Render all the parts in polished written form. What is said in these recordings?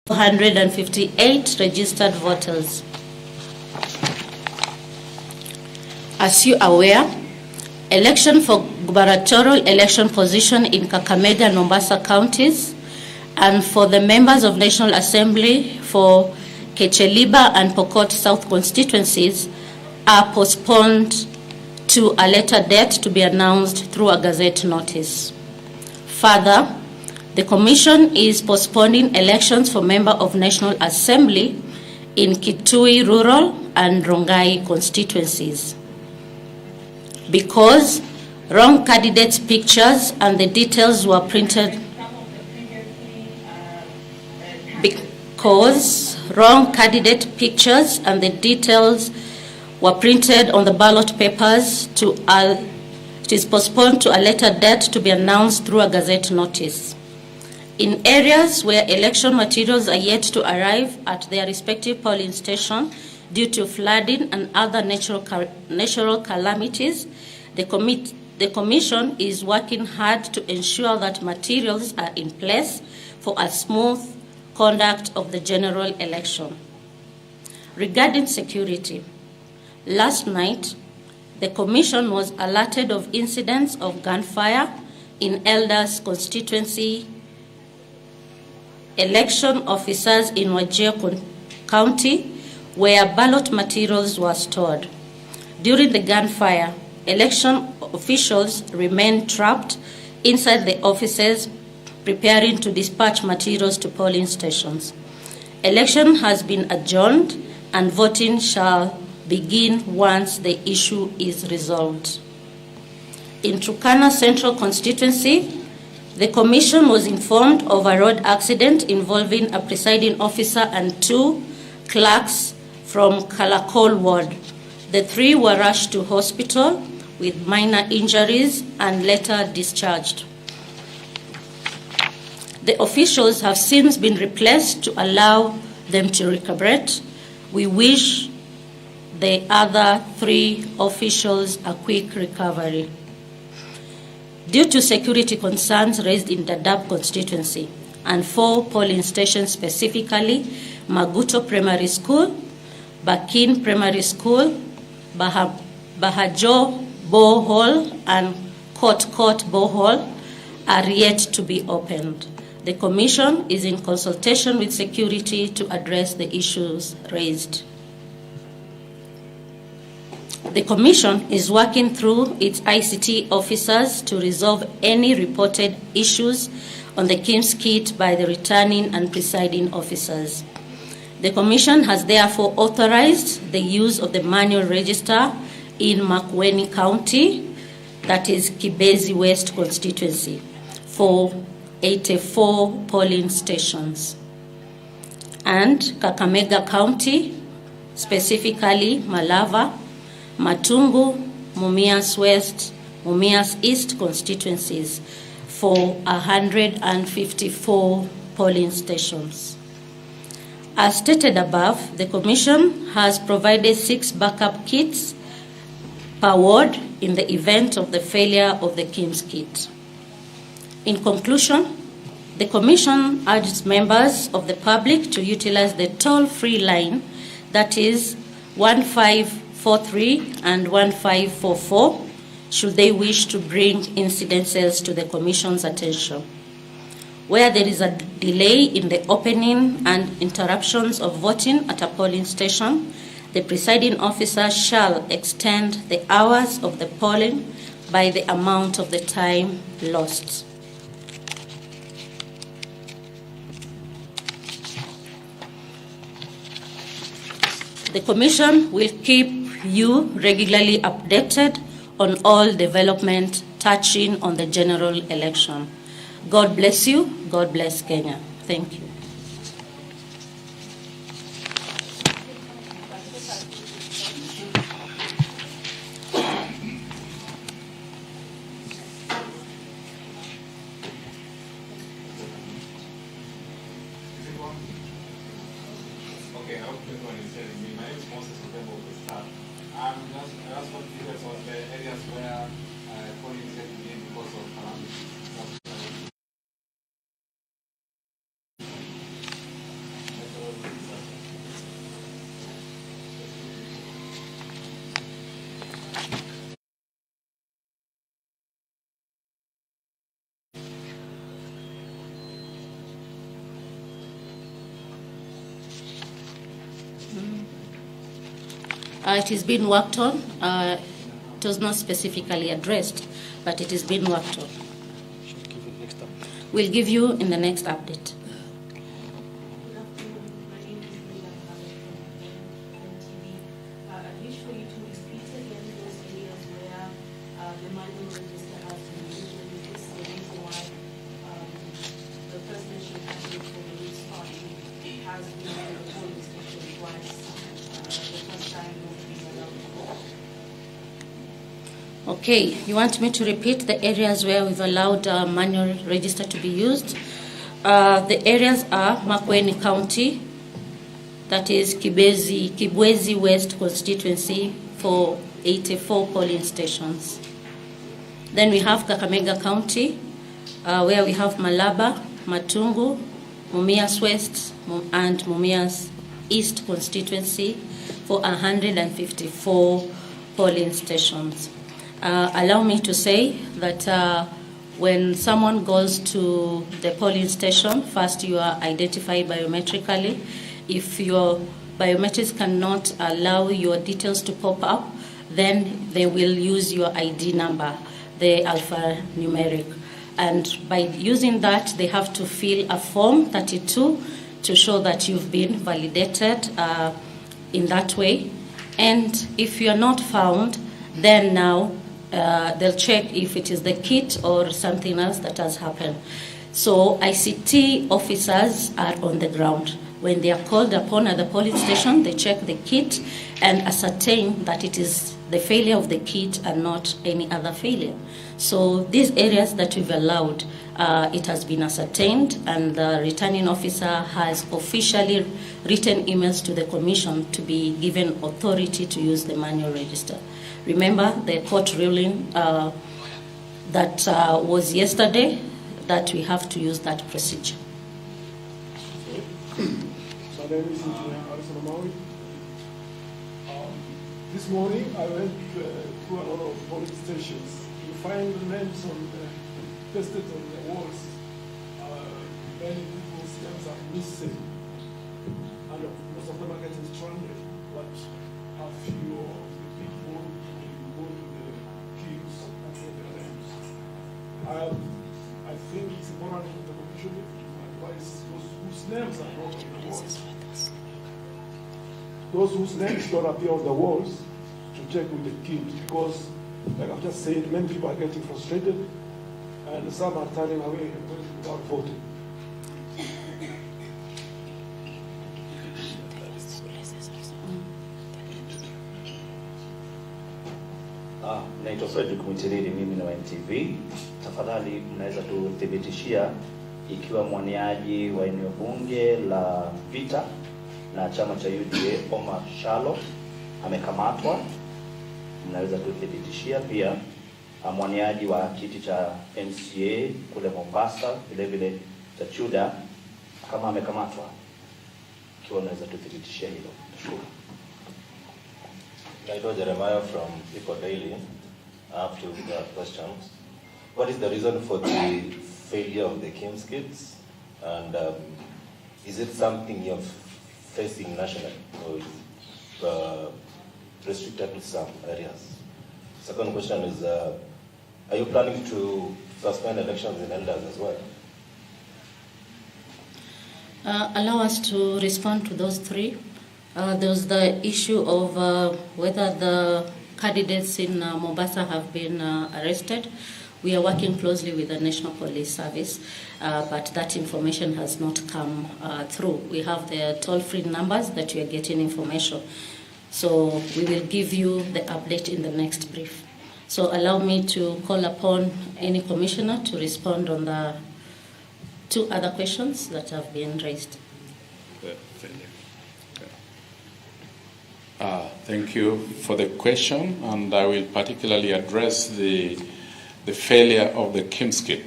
458 registered voters. As you are aware, election for gubernatorial election position in Kakamega and Mombasa counties and for the members of National Assembly for Kecheliba and Pokot South constituencies are postponed to a later date to be announced through a gazette notice. Further, the Commission is postponing elections for member of National Assembly in Kitui Rural and Rongai constituencies because wrong candidates' pictures and the details were printed on the ballot papers. It is postponed to a later date to be announced through a gazette notice. In areas where election materials are yet to arrive at their respective polling station due to flooding and other natural calamities, the Commission is working hard to ensure that materials are in place for a smooth conduct of the general election. Regarding security, last night, the Commission was alerted of incidents of gunfire in Elders constituency. Election officers in Wajir County where ballot materials were stored. During the gunfire, election officials remained trapped inside the offices preparing to dispatch materials to polling stations. Election has been adjourned and voting shall begin once the issue is resolved. In Turkana Central constituency, the Commission was informed of a road accident involving a presiding officer and 2 clerks from Kalakol ward. The 3 were rushed to hospital with minor injuries and later discharged. The officials have since been replaced to allow them to recuperate. We wish the other 3 officials a quick recovery. Due to security concerns raised in Dadaab constituency and 4 polling stations specifically, Maguto Primary School, Bakin Primary School, Bahajo Borehole and Court Borehole are yet to be opened. The Commission is in consultation with security to address the issues raised. The Commission is working through its ICT officers to resolve any reported issues on the KIMS kit by the returning and presiding officers. The Commission has therefore authorized the use of the manual register in Makueni County, that is Kibezi West constituency, for 84 polling stations. And Kakamega County, specifically Malava, Matungu, Mumias West, Mumias East constituencies for 154 polling stations. As stated above, the Commission has provided 6 backup kits per ward in the event of the failure of the KIMS kit. In conclusion, the Commission urges members of the public to utilize the toll-free line, that is 1543 and 1544, should they wish to bring incidences to the Commission's attention. Where there is a delay in the opening and interruptions of voting at a polling station, the presiding officer shall extend the hours of the polling by the amount of the time lost. The Commission will keep you regularly updated on all development touching on the general election. God bless you. God bless Kenya. Thank you. Okay, I hope everyone is hearing me. My name is Moses Otembo with staff. I just want to focus on the areas where polling is getting in because of calamities. It is being worked on. It was not specifically addressed, but it is being worked on. We'll give you in the next update. Okay, you want me to repeat the areas where we've allowed manual register to be used? The areas are Makueni County, that is Kibwezi West constituency for 84 polling stations. Then we have Kakamega County, where we have Malaba, Matungu, Mumias West, and Mumias East constituency for 154 polling stations. Allow me to say that when someone goes to the polling station, first you are identified biometrically. If your biometrics cannot allow your details to pop up, then they will use your ID number, the alphanumeric. And by using that, they have to fill a form 32 to show that you've been validated in that way. And if you are not found, then now they'll check if it is the kit or something else that has happened. So ICT officers are on the ground. When they are called upon at the polling station, they check the kit and ascertain that it is the failure of the kit and not any other failure. So these areas that we've allowed, it has been ascertained, and the returning officer has officially written emails to the commission to be given authority to use the manual register. Remember the court ruling that was yesterday, that we have to use that procedure. This morning I went to a lot of polling stations. You find the names pasted on the walls. Many people's names are missing, and most of them are getting stranded. But a few of the people will go to the queues and get their names. I think it's important for the commission to advise those whose names are not on the walls. Those whose names don't appear on the walls to check with the kids, because, like I've just said, many people are getting frustrated and some are turning away without voting. Naitwa Fredrick Mwitiriri, mimi na NTV. Tafadhali mnaweza tuthibitishia ikiwa mwaniaji wa eneo bunge la Vita na chama cha UDA Omar Shalo amekamatwa? Mnaweza tuthibitishia pia mwaniaji wa kiti cha MCA kule Mombasa vile vile cha Chuda kama amekamatwa? Ikiwa unaweza tuthibitishia hilo. Nashukuru. Naitwa Jeremiah from Eco Daily. I have two questions. What is the reason for the failure of the KIMS kits? And is it something you're facing nationally, or is it restricted to some areas? Second question is, are you planning to suspend elections in elders as well? Allow us to respond to those three. There's the issue of whether the candidates in Mombasa have been arrested. We are working closely with the National Police Service, but that information has not come through. We have the toll-free numbers that we are getting information. So we will give you the update in the next brief. So allow me to call upon any commissioner to respond on the two other questions that have been raised. Thank you for the question, and I will particularly address the failure of the KIMS kit.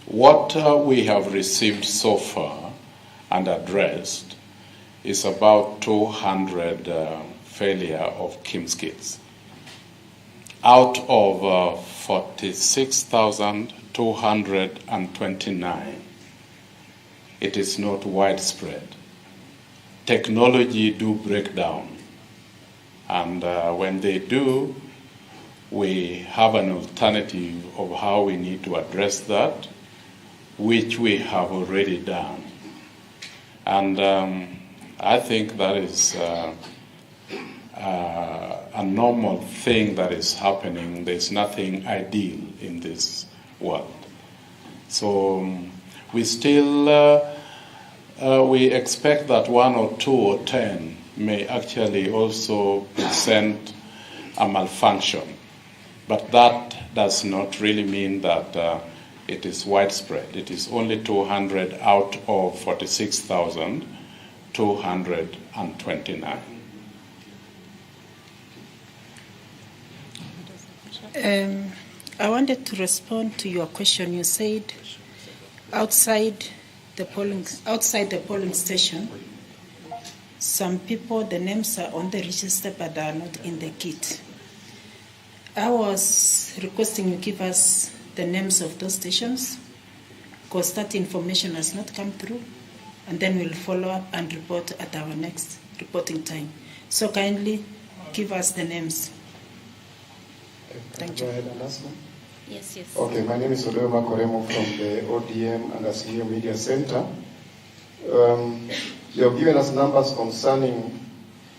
What we have received so far and addressed is about 200 failure of KIMS kits out of 46,229. It is not widespread. Technology do break down. And when they do, we have an alternative of how we need to address that, which we have already done. And I think that is a normal thing that is happening. There's nothing ideal in this world. So we still, we expect that 1 or 2 or 10 may actually also present a malfunction. But that does not really mean that it is widespread. It is only 200 out of 46,229. I wanted to respond to your question. You said outside the polling station, some people, the names are on the register but are not in the kit. I was requesting you give us the names of those stations because that information has not come through, and then we'll follow up and report at our next reporting time. So kindly give us the names. Thank you. Go ahead and ask me. Yes. Okay, my name is Odoma Koremo from the ODM and the Senior Media Center. You have given us numbers concerning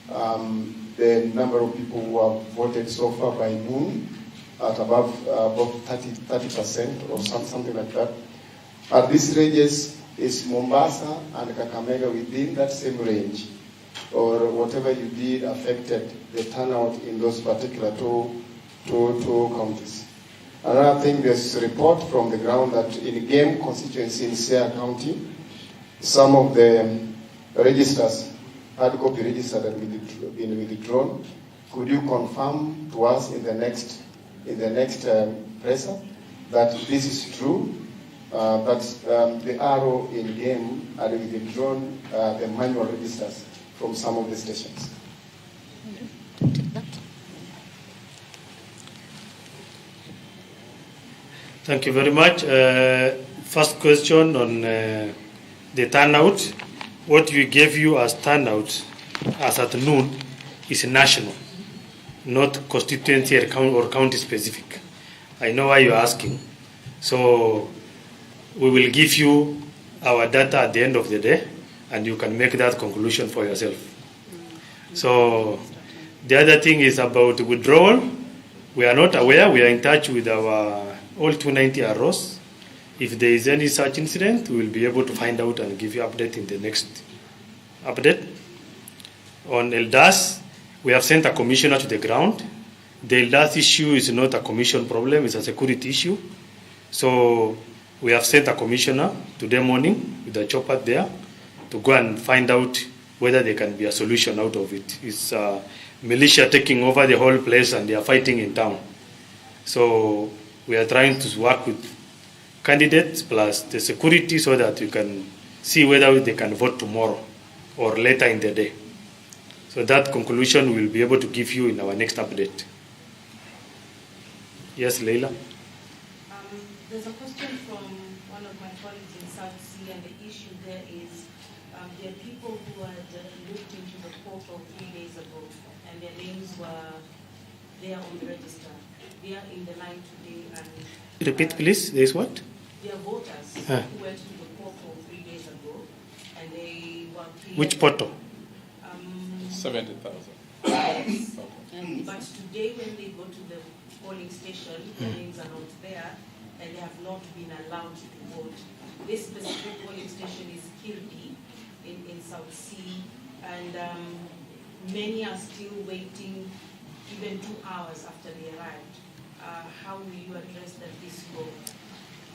the number of people who have voted so far by noon at above 30% or something like that. At this ranges, is Mombasa and Kakamega within that same range, or whatever you did affected the turnout in those particular two counties? Another thing, there's a report from the ground that in Game constituency in Siaya County, some of the registers, hard copy registered and been withdrawn. Could you confirm to us in the next presser that this is true? That the RO in Game had withdrawn the manual registers from some of the stations. Thank you very much. First question on the turnout. What we gave you as turnout as at noon is national, not constituency or county specific. I know why you're asking. So we will give you our data at the end of the day, and you can make that conclusion for yourself. So the other thing is about withdrawal. We are not aware. We are in touch with our all 290 ROs. If there is any such incident, we will be able to find out and give you update in the next update. On Eldas, we have sent a commissioner to the ground. The Eldas issue is not a commission problem, it's a security issue. So we have sent a commissioner today morning with a chopper there to go and find out whether there can be a solution out of it. It's militia taking over the whole place and they are fighting in town. So we are trying to work with candidates plus the security so that we can see whether they can vote tomorrow or later in the day. So that conclusion we'll be able to give you in our next update. Yes, Leila? There's a question from one of my colleagues in South Sea, and the issue there is there are people who had looked into the portal 3 days ago, and their names were there on the register. They are in the line today. And repeat, please. There is what? There are voters who went to the portal 3 days ago, and they were cleared. Which portal? 70,000. Yes. But today, when they go to the polling station, their names are not there, and they have not been allowed to vote. This specific polling station is Kirdi in South Sea, and many are still waiting even 2 hours after they arrived. How will you address that this go?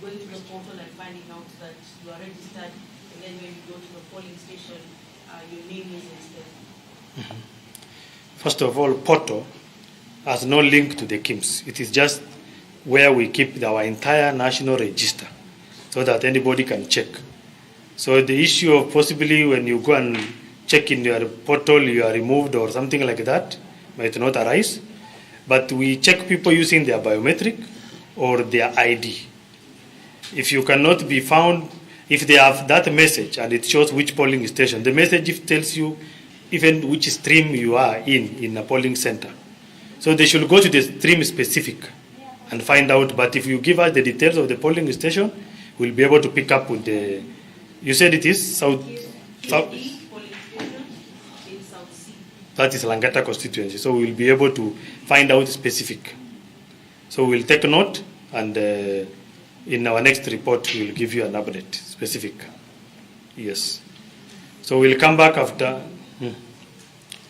Going to the portal and finding out that you are registered, and then when you go to the polling station, your name is instead. First of all, portal has no link to the KIMS. It is just where we keep our entire national register so that anybody can check. So the issue of possibly when you go and check in your portal, you are removed or something like that might not arise. But we check people using their biometric or their ID. If you cannot be found, if they have that message and it shows which polling station, the message tells you even which stream you are in a polling center. So they should go to the stream specific and find out. But if you give us the details of the polling station, we'll be able to pick up with the. You said it is south. That is Langata constituency. So we'll be able to find out specific. So we'll take note, and in our next report we'll give you an update specific. Yes. So we'll come back after.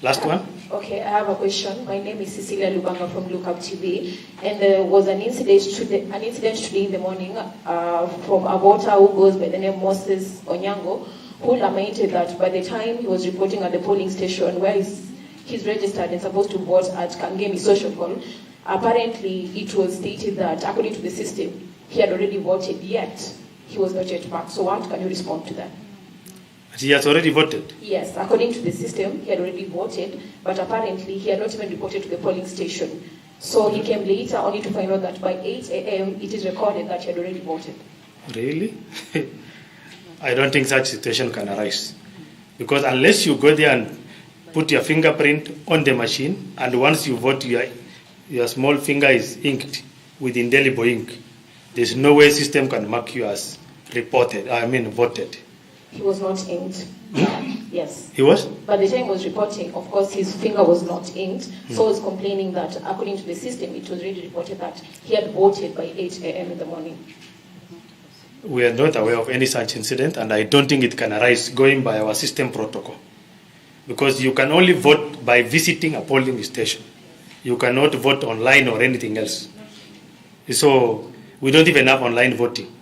Last one. Okay, I have a question. My name is Cecilia Lubanga from Lookup TV, and there was an incident today in the morning from a voter who goes by the name Moses Onyango, who lamented that by the time he was reporting at the polling station where he's registered and supposed to vote at Kangemi Social Hall, apparently it was stated that according to the system, he had already voted, yet he was not yet back. So what can you respond to that? He has already voted? Yes, according to the system, he had already voted, but apparently he had not even reported to the polling station. So he came later only to find out that by 8 a.m. it is recorded that he had already voted. Really? I don't think such situation can arise. Because unless you go there and put your fingerprint on the machine, and once you vote, your small finger is inked with indelible ink, there's no way system can mark you as voted. He was not inked. Yes. He was? By the time he was reporting, of course, his finger was not inked. So he was complaining that according to the system, it was already reported that he had voted by 8 a.m. in the morning. We are not aware of any such incident, and I don't think it can arise going by our system protocol. Because you can only vote by visiting a polling station. You cannot vote online or anything else. So we don't even have online voting.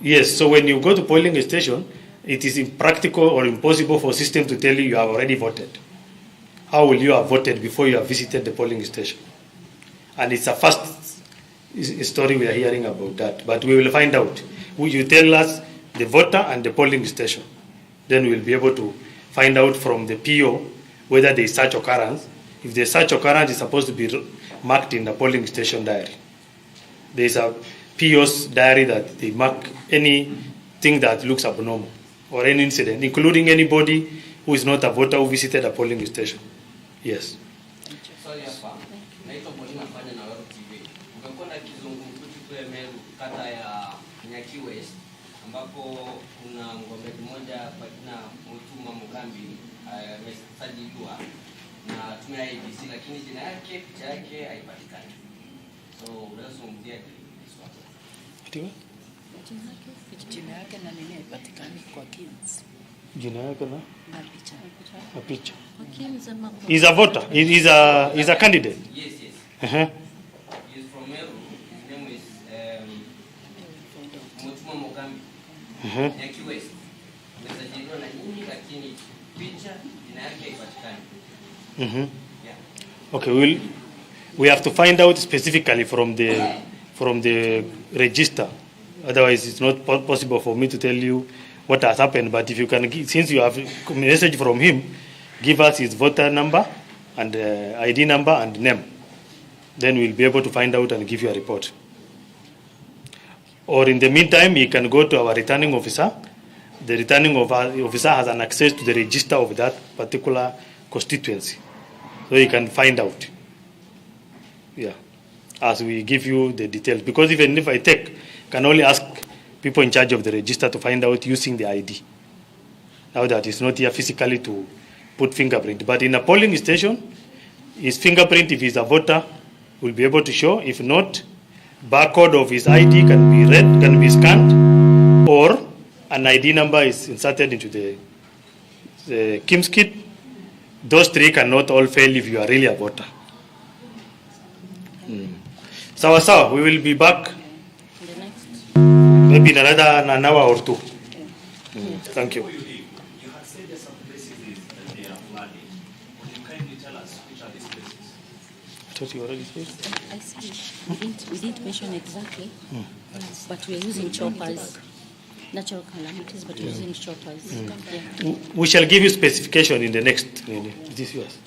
Yes, so when you go to polling station, it is impractical or impossible for system to tell you have already voted. How will you have voted before you have visited the polling station? And it's a first story we are hearing about that, but we will find out. You tell us the voter and the polling station. Then we'll be able to find out from the PO whether there is such occurrence. If the such occurrence is supposed to be marked in the polling station diary. There is a PO's diary that they mark anything that looks abnormal or any incident, including anybody who is not a voter who visited a polling station. Yes. Sorry, hapa. Naitwa Paulina Fanya na Wero TV. Kumekuwa na kizungumkuti kule Meru kata ya Nyaki West ambapo kuna mgombea mmoja kwa jina Mutuma Mugambi amesajiliwa na tume ya IEBC, lakini jina yake, picha yake haipatikani. So unazungumzia jina yake na nini haipatikani kwa Kins. Jina yake na picha. Na picha. He's a voter. He's a candidate. Yes. Uh-huh. He's from Meru. His name is Mutuma Mugambi. Nyaki West. Amesajiliwa na nyinyi lakini picha jina yake haipatikani. Yeah. Okay, we have to find out specifically from the register. Otherwise, it's not possible for me to tell you what has happened. But if you can, since you have a message from him, give us his voter number and ID number and name. Then we'll be able to find out and give you a report. Or in the meantime, you can go to our returning officer. The returning officer has an access to the register of that particular constituency. So you can find out. Yeah. As we give you the details. Because even if I can only ask people in charge of the register to find out using the ID. Now that it's not here physically to put fingerprint. But in a polling station, his fingerprint, if he's a voter, will be able to show. If not, barcode of his ID can be read, can be scanned, or an ID number is inserted into the KIMS kit. Those three cannot all fail if you are really a voter. So we will be back maybe in an hour or two. Thank you. You had said there's some places that they are flooding. Would you kindly tell us which are these places? I thought you already said. I see. We didn't mention exactly, but we're using choppers. Natural calamities, but using choppers. We shall give you specification in the next. Is this yours?